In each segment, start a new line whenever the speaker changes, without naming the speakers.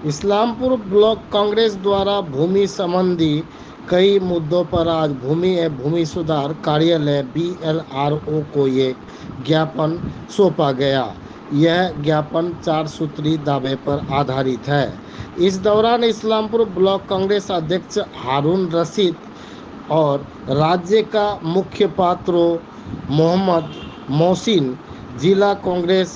Islampur block Congress द्वारा भूमि संबंधी कई मुद्दों पर आज भूमि एवं भूमि सुधार कार्यालय BLRO को एक ज्ञापन सौंपा गया। यह ज्ञापन 4 सूत्री दावे पर आधारित है। इस दौरान इस्लामपुर ब्लॉक कांग्रेस अध्यक्ष हारून रशीद और राज्य का मुख्य पात्रों मोहम्मद मोहसिन, जिला कांग्रेस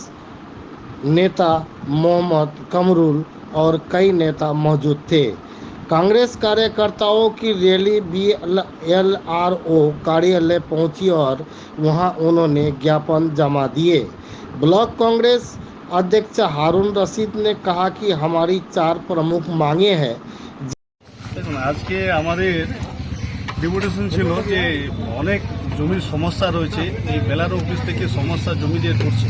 नेता मोहम्मद कमरुल और कई नेता मौजूद थे। कांग्रेस कार्यकर्ताओं की रैली BLRO कार्यालय पहुंची और वहां उन्होंने ज्ञापन जमा दिए। ब्लॉक कांग्रेस अध्यक्ष हारून रशीद ने कहा कि हमारी 4 प्रमुख मांगे हैं।
आज के हमारे डेपुटेशन छिलो যে অনেক জমির সমস্যা রয়েছে, এই বেলার অফিস থেকে সমস্যা জমি দিয়ে করছে,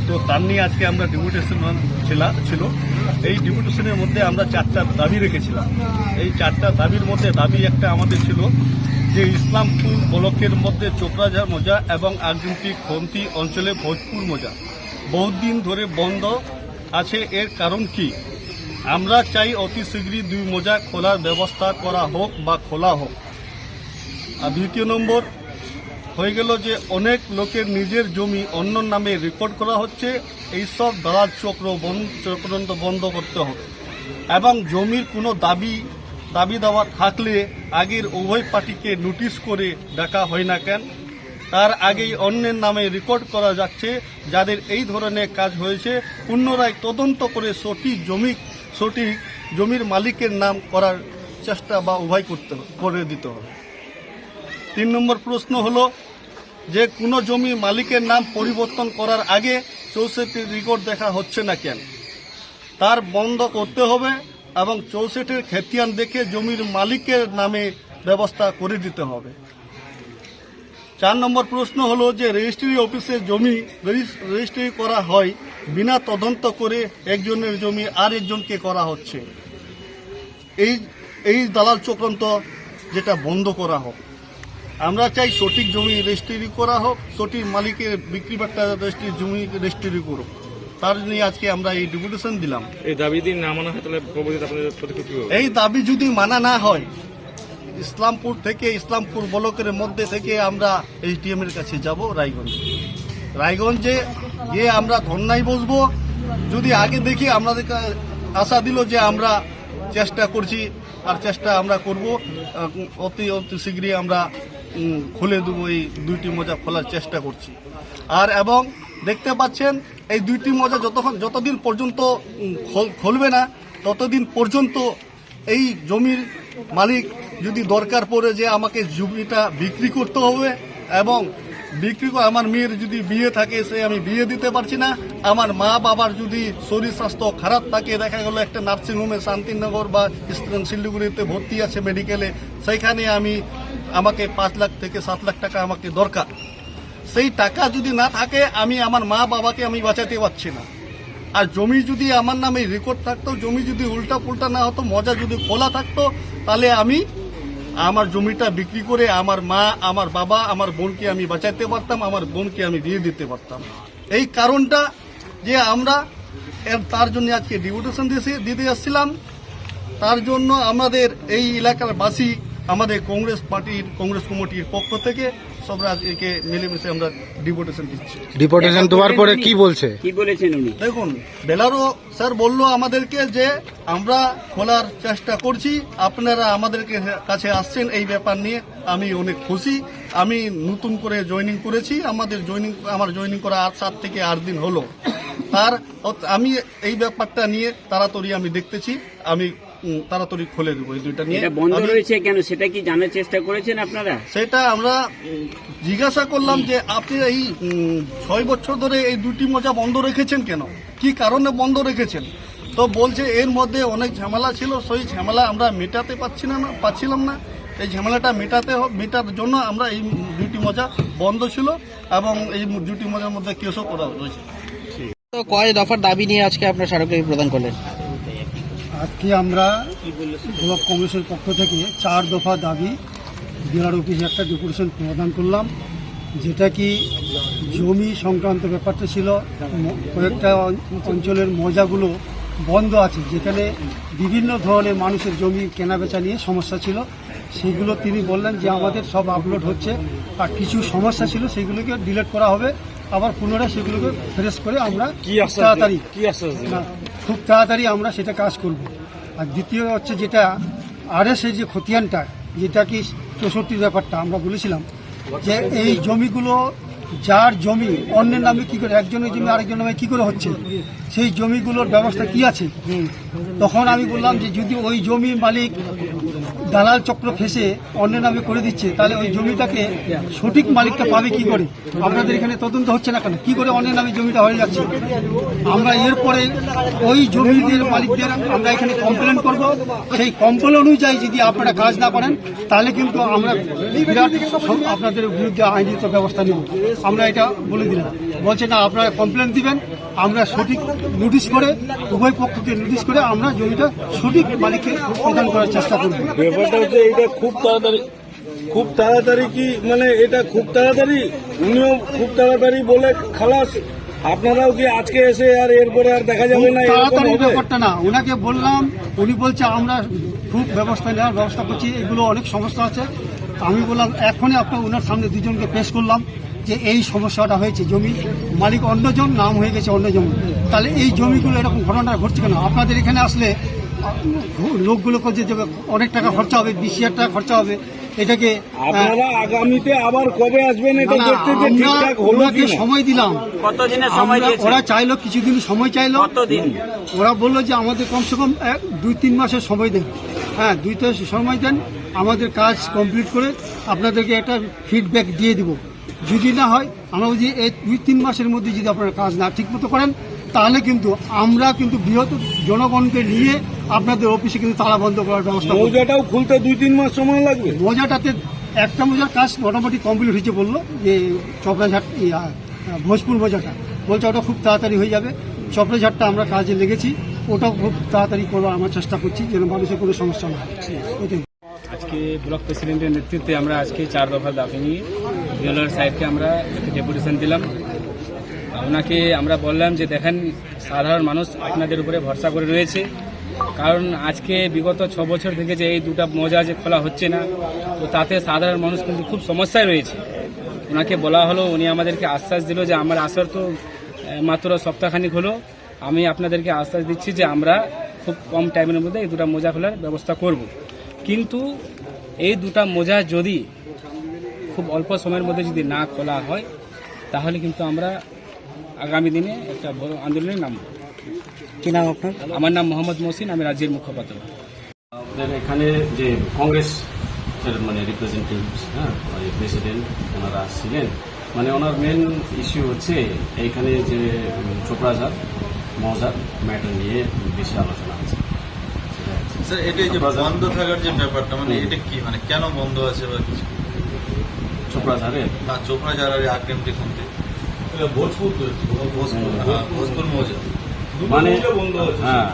তো তার নিয়ে আজকে আমরা ডেপুটেশন ছিল। এই ডেপুটেশনের মধ্যে আমরা 4টা দাবি রেখেছিলাম। এই 4টা দাবির মধ্যে দাবি একটা আমাদের ছিল যে ইসলামপুর ব্লকের মধ্যে চোপড়াঝাড় মৌজা এবং আগন্তি খন্তি অঞ্চলে ভোজপুর মৌজা বহুদিন ধরে বন্ধ আছে। এর কারণ কি? আমরা চাই অতি শীঘ্রই 2 মৌজা খোলার ব্যবস্থা করা হোক বা খোলা হোক। আর দ্বিতীয় নম্বর হয়ে গেল যে অনেক লোকের নিজের জমি অন্য নামে রেকর্ড করা হচ্ছে। এইসব দালাল চক্রান্ত বন্ধ করতে হবে এবং জমির কোনো দাবি দাওয়া থাকলে আগের উভয় পার্টিকে নোটিশ করে ডাকা হয় না কেন, তার আগেই অন্যের নামে রেকর্ড করা যাচ্ছে। যাদের এই ধরনের কাজ হয়েছে পুনরায় তদন্ত করে সঠিক জমির মালিকের নাম করার চেষ্টা বা উভয় করে দিতে হবে। 3 নম্বর প্রশ্ন হলো যে কোনো জমি মালিকের নাম পরিবর্তন করার আগে 64 রেকর্ড দেখা হচ্ছে না কেন, তার বন্ধ করতে হবে এবং 64 খতিয়ান দেখে জমির মালিকের নামে ব্যবস্থা করে দিতে হবে। 4 নম্বর প্রশ্ন হলো যে রেজিস্ট্রি অফিসে জমি রেজিস্ট্রি করা হয় বিনা তদন্ত করে একজনের জমি আর একজনকে করা হচ্ছে। এই দালাল চক্রান্ত যেটা বন্ধ করা হোক। আমরা চাই সঠিক জমি রেজিস্ট্রি করা হোক, সঠিক মালিকের বিক্রি বাট্টা জমি রেজিস্ট্রি করুক। তার নিয়ে আজকে আমরা এই ডেপুটেশন দিলাম।
এই দাবি যদি না মানা হয় তাহলে
এই দাবি যদি মানা না হয় ইসলামপুর ব্লকের মধ্যে থেকে আমরা SDM এর কাছে যাব রায়গঞ্জে গিয়ে আমরা ধর্নায় বসবো। যদি আগে দেখি আমাদের আশা দিল যে আমরা চেষ্টা করছি আর চেষ্টা আমরা করব, অতি শীঘ্রই আমরা খুলে দেবো। এই 2টি মৌজা খোলার চেষ্টা করছি। আর এবং দেখতে পাচ্ছেন এই 2টি মৌজা যতদিন পর্যন্ত খুলবে না ততদিন পর্যন্ত এই জমির মালিক যদি দরকার পড়ে যে আমাকে জমিটা বিক্রি করতে হবে এবং আমার মেয়ের যদি বিয়ে থাকে সে আমি বিয়ে দিতে পারছি না, আমার মা বাবার যদি শরীর স্বাস্থ্য খারাপ থাকে, দেখা গেল একটা নার্সিংহোমে শান্তিনগর বা শিলিগুড়িতে ভর্তি আছে মেডিকেলে, সেইখানে আমাকে 5 লাখ থেকে 7 লাখ টাকা আমাকে দরকার। সেই টাকা যদি না থাকে আমি আমার মা বাবাকে আমি বাঁচাতে পারছি না। আর জমি যদি আমার নামে রেকর্ড থাকতো, জমি যদি উল্টা পুল্টা না হতো, মজা যদি খোলা থাকতো, তাহলে আমি আমার জমিটা বিক্রি করে আমার মা, আমার বাবা, আমার বোনকে আমি বাঁচাতে পারতাম, আমার বোনকে আমি দিয়ে দিতে পারতাম। এই কারণটা যে আমরা তার জন্য আজকে ডেপুটেশন দিতে যাচ্ছিলাম। তার জন্য আমাদের এই এলাকার বাসী, আমাদের কংগ্রেস কমিটির পক্ষ থেকে সবরা একে মিলেমিশে আমরা ডেপুটেশন দিচ্ছি।
ডিপোর্টেশন দেওয়ার পরে কি বলেছেন উনি?
দেখুন, বেলারও স্যার বলল আমাদেরকে যে আমরা খোলার চেষ্টা করছি, আপনারা আমাদের কাছে আসছেন এই ব্যাপার নিয়ে। আমি অনেক খুশি। আমি নতুন করে জয়েনিং করেছি। আমার জয়েনিং করা 7 থেকে 8 দিন হলো। আমি এই ব্যাপারটা নিয়ে তাড়াতাড়ি আমি দেখতেছি, আমি তাড়াতাড়ি খুলে দেবো। এই 2টা নিয়ে
বন্ধ রয়েছে কেন সেটা কি জানার চেষ্টা করেছেন আপনারা?
সেটা আমরা জিজ্ঞাসা করলাম যে আপনি এই 6 বছর ধরে এই 2টি মৌজা বন্ধ রেখেছেন কেন, কি কারণে বন্ধ রেখেছেন? তো বলছে এর মধ্যে অনেক ঝামেলা ছিল, সেই ঝামেলা আমরা মেটাতে পারছিলাম না। এই ঝামেলাটা মেটার জন্য আমরা এই 2টি মৌজা বন্ধ ছিল এবং এই 2টি মৌজার মধ্যে কেসও করা হয়েছে।
তো কয় দফার দাবি নিয়ে আজকে আপনার স্মারকলিপি প্রদান করলেন?
আজকে আমরা ব্লক কংগ্রেসের পক্ষ থেকে 4 দফা দাবি BLRO অফিসে একটা ডেপুটেশন প্রদান করলাম, যেটা কি জমি সংক্রান্ত ব্যাপারটা ছিল। কয়েকটা অঞ্চলের মৌজাগুলো বন্ধ আছে, যেখানে বিভিন্ন ধরনের মানুষের জমি কেনাবেচা নিয়ে সমস্যা ছিল, সেগুলো তিনি বললেন যে আমাদের সব আপলোড হচ্ছে, আর কিছু সমস্যা ছিল সেগুলোকে ডিলিট করা হবে, আবার পুনরায় সেগুলোকে ফ্রেশ করে আমরা তাড়াতাড়ি খুব তাড়াতাড়ি আমরা সেটা কাজ করব। আর দ্বিতীয় হচ্ছে যেটা আরএসের যে খতিয়ানটা, যেটা কি 64 ব্যাপারটা আমরা বলেছিলাম যে এই জমিগুলো যার জমি অন্যের নামে কি করে, একজনের জমি আরেকজনের নামে কি করে হচ্ছে, সেই জমিগুলোর ব্যবস্থা কি আছে। তখন আমি বললাম যে যদি ওই জমি মালিক দালাল চক্র ফেসে অন্যের নামে করে দিচ্ছে, তাহলে ওই জমিটাকে সঠিক মালিকটা পাবে কি করে? আপনাদের এখানে তদন্ত হচ্ছে না কেন, কি করে অন্যের নামে জমিটা হয়ে যাচ্ছে? আমরা এরপরে ওই জমিদের মালিকদের আমরা এখানে কমপ্লেন করব। সেই কমপ্লেন অনুযায়ী যদি আপনারা কাজ না করেন, তাহলে কিন্তু আমরা বিরাট আপনাদের বিরুদ্ধে আইনগত ব্যবস্থা নেব। আমরা এটা বলে দিলাম। বলছে না, আপনারা কমপ্লেন দিবেন, আমরা সঠিক নোটিশ করে, উভয় পক্ষকে নোটিশ করে আমরা জমিটা সঠিক মালিককে প্রদান করার চেষ্টা করব।
ব্যাপারটা হচ্ছে এটা খুব তাড়াতাড়ি কি মানে এটা খুব তাড়াতাড়ি, উনিও খুব তাড়াতাড়ি বলে খালাস, আপনারাও কি আজকে এসে আর এরপরে আর দেখা যাবে না?
তাড়াতাড়ি ব্যাপারটা না, ওনাকে বললাম, উনি বলছে আমরা খুব ব্যবস্থা নেওয়ার ব্যবস্থা করছি, এগুলো অনেক সমস্যা আছে। আমি বললাম এখনই আপনার ওনার সামনে দুজনকে পেশ করলাম যে এই সমস্যাটা হয়েছে, জমি মালিক অন্যজন, নাম হয়ে গেছে অন্য জমি, তাহলে এই জমিগুলো এরকম ঘটনা ঘটছে কেন? আপনাদের এখানে আসলে লোকগুলোকে যে অনেক টাকা খরচা হবে, 20,000 টাকা খরচা হবে, এটাকে
আপনারা আগামীতে আবার কবে আসবেন এটা দেখতে, যে ঠিকঠাক হলো
ওনাকে
কিনা?
সময় দিলাম।
কতদিনের সময় দিয়েছে?
ওরা চাইলো কিছুদিন সময় চাইলো।
কতদিন?
ওরা বললো যে আমাদের কমসে কম 2-3 মাসের সময় দেন। হ্যাঁ, 2 মাসের সময় দেন, আমাদের কাজ কমপ্লিট করে আপনাদেরকে একটা ফিডব্যাক দিয়ে দিব। যদি না হয়, আমরা বলছি এই 2-3 মাসের মধ্যে যদি আপনারা কাজ না ঠিকমতো করেন, তাহলে কিন্তু আমরা কিন্তু বৃহৎ জনগণকে নিয়ে আপনাদের অফিসে কিন্তু তালা বন্ধ করার ব্যবস্থা করব।
মৌজাটাও খুলতে 2-3 মাস সময় লাগবে।
মৌজাটাতে একটা মৌজার কাজ মোটামুটি কমপ্লিট হয়েছে বললো, যে চপড়াঝাট ভোজপুর মৌজাটা, বলছে ওটা খুব তাড়াতাড়ি হয়ে যাবে। চপড়াঝাটটা আমরা কাজে লেগেছি, ওটাও খুব তাড়াতাড়ি করার আমরা চেষ্টা করছি, যেন মানুষের কোনো সমস্যা না হয়। এটাই।
আজকে ব্লক প্রেসিডেন্টের নেতৃত্বে আমরা আজকে 4 দফা দাবি নিয়ে বিএলআর সাহেবকে আমরা ডেপুটেশন দিলাম। ওনাকে আমরা বললাম যে দেখেন, সাধারণ মানুষ আপনাদের উপরে ভরসা করে রয়েছে, কারণ আজকে বিগত 6 বছর থেকে যে এই 2টা মৌজা যে খোলা হচ্ছে না, তো তাতে সাধারণ মানুষ কিন্তু খুব সমস্যায় রয়েছে। ওনাকে বলা হলো, উনি আমাদেরকে আশ্বাস দিল যে আমার আসার তো মাত্র সপ্তাহখানিক হলো, আমি আপনাদেরকে আশ্বাস দিচ্ছি যে আমরা খুব কম টাইমের মধ্যে এই 2টা মৌজা খোলার ব্যবস্থা করব। কিন্তু এই 2টা মৌজা যদি খুব অল্প সময়ের মধ্যে যদি না খোলা হয়, তাহলে কিন্তু আমরা আগামী দিনে একটা বড় আন্দোলনের নাম।
কি নাম আপনার?
আমার নাম মোহাম্মদ মহসিন, আমি রাজ্যের মুখপাত্র।
আমাদের এখানে যে কংগ্রেস মানে রিপ্রেজেন্টেটিভস, হ্যাঁ, প্রেসিডেন্ট ওনারা আসছিলেন, মানে ওনার মেন ইস্যু হচ্ছে এইখানে যে চোপড়াঝাড় মৌজার ম্যাটার নিয়ে বেশি আলোচনা আছে।
স্যার, এটা যে বন্ধ থাকার যে ব্যাপারটা, মানে এটা কি, মানে কেন বন্ধ আছে বা কিছু?
চোপড়াঝাড়ে
না, চোপড়াঝাড় আর আগ্রেমটি শুনতে ভোজপুর মৌজা
মানে হ্যাঁ,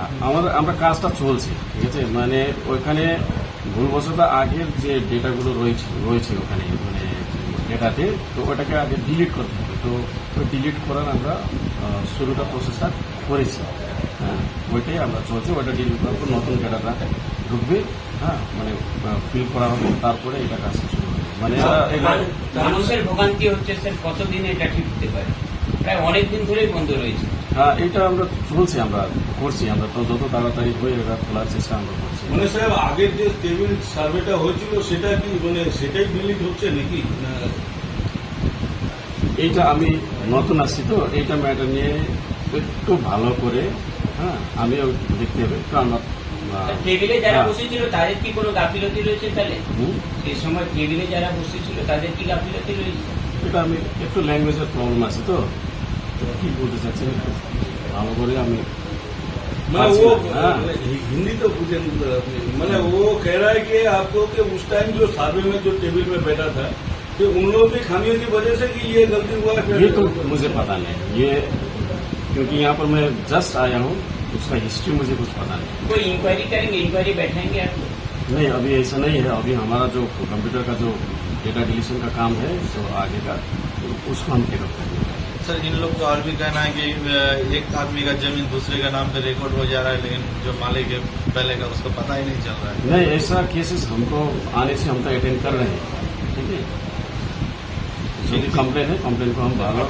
আমরা কাজটা চলছে, ঠিক আছে। মানে ওইখানে ভুলবশত আগের যে ডেটাগুলো রয়েছে ওখানে মানে ডেটাতে, তো ওটাকে আগে ডিলিট করতে হবে। তো ওই ডিলিট করার আমরা শুরুটা প্রসেসটা করেছি। হ্যাঁ, ওইটাই আমরা চলছে। ওইটা ডিলিট করার পর নতুন ডেটাটা ঢুকবে, হ্যাঁ, মানে ফিল করা হবে, তারপরে এটা কাজ শুরু হবে। মানে
মানুষের ভোগান্তি হচ্ছে স্যার, কতদিন এটা ঠিক হতে পারে? প্রায় অনেকদিন ধরেই বন্ধ রয়েছে।
হ্যাঁ, এটা আমরা চলছে, আমরা করছি, আমরা তো যত তাড়াতাড়ি হয়ে এটা খোলার চেষ্টা আমরা করছি।
মানে সাহেব, আগের যে টেবিল সার্ভেটা হয়েছিল সেটা কি মানে সেটাই ডিলিট হচ্ছে নাকি?
এইটা আমি নতুন আসছি, তো এইটা ম্যাটার নিয়ে একটু ভালো করে, হ্যাঁ, আমিও দেখতে হবে একটু। আমার
টেবিলে যারা বসেছিল তাদের কি কোনো গাফিলতি রয়েছে? তাহলে এই সময় টেবিলে যারা বসেছিল তাদের কি গাফিলতি রয়েছে?
এটা আমি একটু ল্যাঙ্গুয়েজের প্রবলেম আছে, তো কি বলতে চাচ্ছেন একটু ভালো করে আমি।
मतलब वो हिंदी तो पूछे, मतलब वो कह रहा है कि आपको कि उस टाइम जो सर्वे में जो टेबल में बैठा था, तो उन लोगों की खामियों की वजह से कि ये गलती हुआ है?
ये तो मुझे पता नहीं, ये क्योंकि यहाँ पर मैं जस्ट आया हूँ, उसका हिस्ट्री मुझे कुछ पता नहीं।
कोई इंक्वायरी करेंगे, इंक्वायरी बैठाएंगे आप?
नहीं, अभी ऐसा नहीं है। अभी हमारा जो कंप्यूटर का जो डेटा डिलीशन का काम है, तो आगे का उसको हम टेकअप करेंगे।
सर इन लोग को और भी कहना है कि एक आदमी का जमीन दूसरे का नाम पे रिकॉर्ड हो जा रहा है, लेकिन जो मालिक है पहले का उसको पता ही नहीं चल रहा है।
नहीं, ऐसा केसेस हमको आने से हम तो अटेंड कर रहे हैं, ठीक है। जो भी कंप्लेन है, कंप्लेन को हम बार बार